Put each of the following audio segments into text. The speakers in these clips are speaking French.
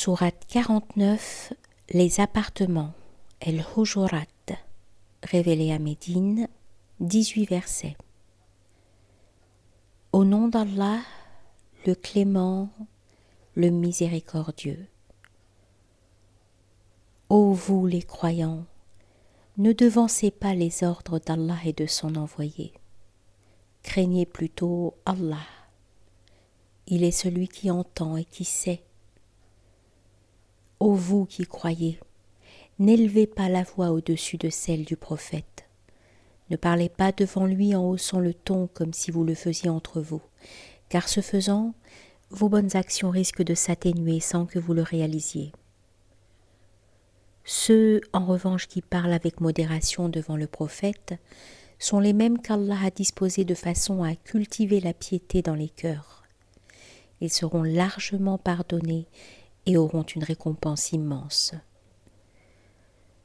Sourate 49, les appartements, El-Hujurat, révélé à Médine, 18 versets. Au nom d'Allah, le clément, le miséricordieux. Ô vous les croyants, ne devancez pas les ordres d'Allah et de son envoyé. Craignez plutôt Allah. Il est celui qui entend et qui sait. Ô vous qui croyez, n'élevez pas la voix au-dessus de celle du prophète. Ne parlez pas devant lui en haussant le ton comme si vous le faisiez entre vous, car ce faisant, vos bonnes actions risquent de s'atténuer sans que vous le réalisiez. Ceux, en revanche, qui parlent avec modération devant le prophète sont les mêmes qu'Allah a disposés de façon à cultiver la piété dans les cœurs. Ils seront largement pardonnés et auront une récompense immense.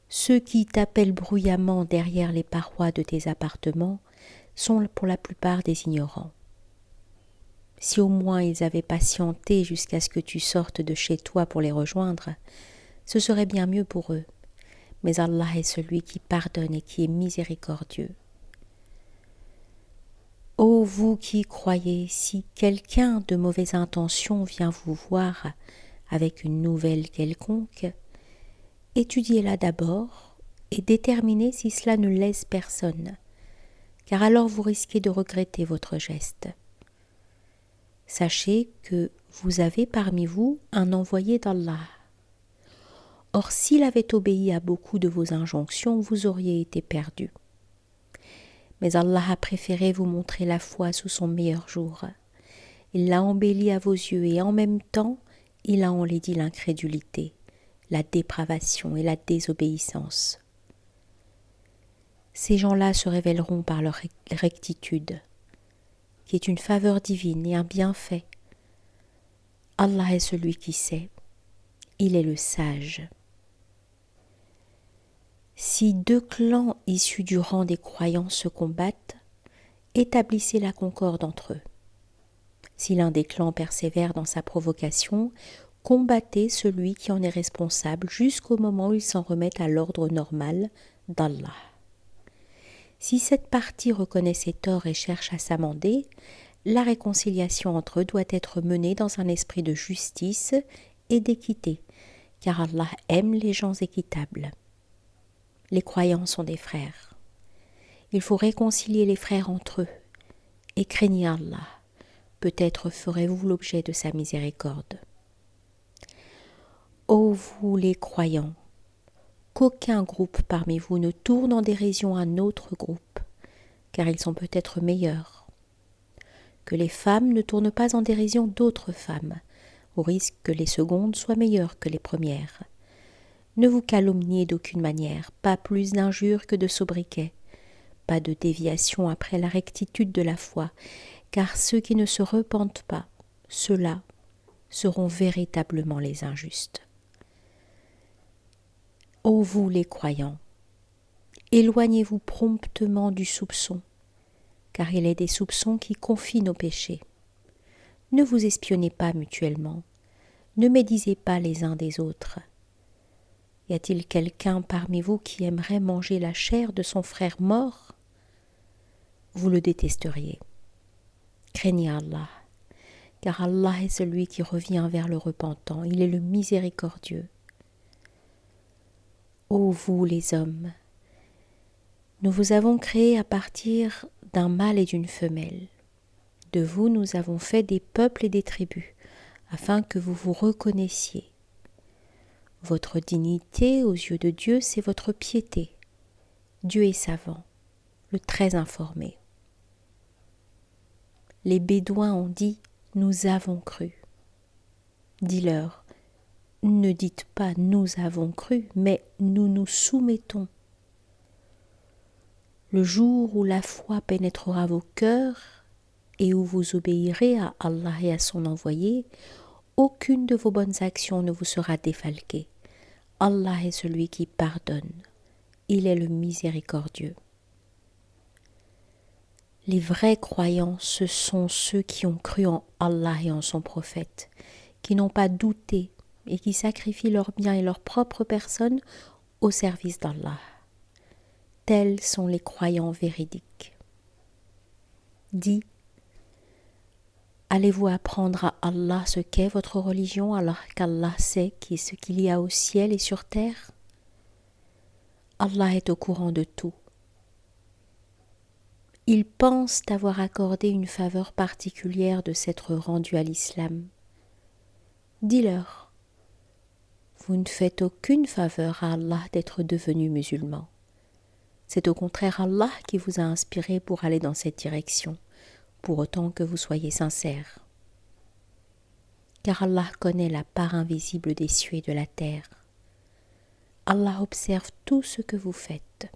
Ceux qui t'appellent bruyamment derrière les parois de tes appartements sont pour la plupart des ignorants. Si au moins ils avaient patienté jusqu'à ce que tu sortes de chez toi pour les rejoindre, ce serait bien mieux pour eux. Mais Allah est celui qui pardonne et qui est miséricordieux. Ô vous qui croyez, si quelqu'un de mauvaise intention vient vous voir avec une nouvelle quelconque, étudiez-la d'abord et déterminez si cela ne lèse personne, car alors vous risquez de regretter votre geste. Sachez que vous avez parmi vous un envoyé d'Allah. Or, s'il avait obéi à beaucoup de vos injonctions, vous auriez été perdus. Mais Allah a préféré vous montrer la foi sous son meilleur jour. Il l'a embellie à vos yeux et en même temps, il a enlaidi l'incrédulité, la dépravation et la désobéissance. Ces gens-là se révéleront par leur rectitude, qui est une faveur divine et un bienfait. Allah est celui qui sait, il est le sage. Si deux clans issus du rang des croyants se combattent, établissez la concorde entre eux. Si l'un des clans persévère dans sa provocation, combattez celui qui en est responsable jusqu'au moment où il s'en remet à l'ordre normal d'Allah. Si cette partie reconnaît ses torts et cherche à s'amender, la réconciliation entre eux doit être menée dans un esprit de justice et d'équité, car Allah aime les gens équitables. Les croyants sont des frères. Il faut réconcilier les frères entre eux et craignez Allah. Peut-être ferez-vous l'objet de sa miséricorde. Ô vous les croyants, qu'aucun groupe parmi vous ne tourne en dérision un autre groupe, car ils sont peut-être meilleurs. Que les femmes ne tournent pas en dérision d'autres femmes, au risque que les secondes soient meilleures que les premières. Ne vous calomniez d'aucune manière, pas plus d'injures que de sobriquets, pas de déviation après la rectitude de la foi, car ceux qui ne se repentent pas, ceux-là seront véritablement les injustes. Ô vous les croyants, éloignez-vous promptement du soupçon, car il est des soupçons qui confient nos péchés. Ne vous espionnez pas mutuellement, ne médisez pas les uns des autres. Y a-t-il quelqu'un parmi vous qui aimerait manger la chair de son frère mort ? Vous le détesteriez. Craignez Allah, car Allah est celui qui revient vers le repentant, il est le miséricordieux. Ô vous les hommes, nous vous avons créés à partir d'un mâle et d'une femelle. De vous nous avons fait des peuples et des tribus, afin que vous vous reconnaissiez. Votre dignité aux yeux de Dieu, c'est votre piété. Dieu est savant, le très informé. Les Bédouins ont dit « Nous avons cru ». Dis-leur, ne dites pas « Nous avons cru », mais « Nous nous soumettons ». Le jour où la foi pénétrera vos cœurs et où vous obéirez à Allah et à son envoyé, aucune de vos bonnes actions ne vous sera défalquée. Allah est celui qui pardonne. Il est le miséricordieux. Les vrais croyants, ce sont ceux qui ont cru en Allah et en son prophète, qui n'ont pas douté et qui sacrifient leurs biens et leur propre personne au service d'Allah. Tels sont les croyants véridiques. Dis, allez-vous apprendre à Allah ce qu'est votre religion alors qu'Allah sait ce qu'il y a au ciel et sur terre? Allah est au courant de tout. Ils pensent avoir accordé une faveur particulière de s'être rendus à l'islam. Dis-leur, vous ne faites aucune faveur à Allah d'être devenu musulman. C'est au contraire Allah qui vous a inspiré pour aller dans cette direction, pour autant que vous soyez sincères. Car Allah connaît la part invisible des cieux et de la terre. Allah observe tout ce que vous faites.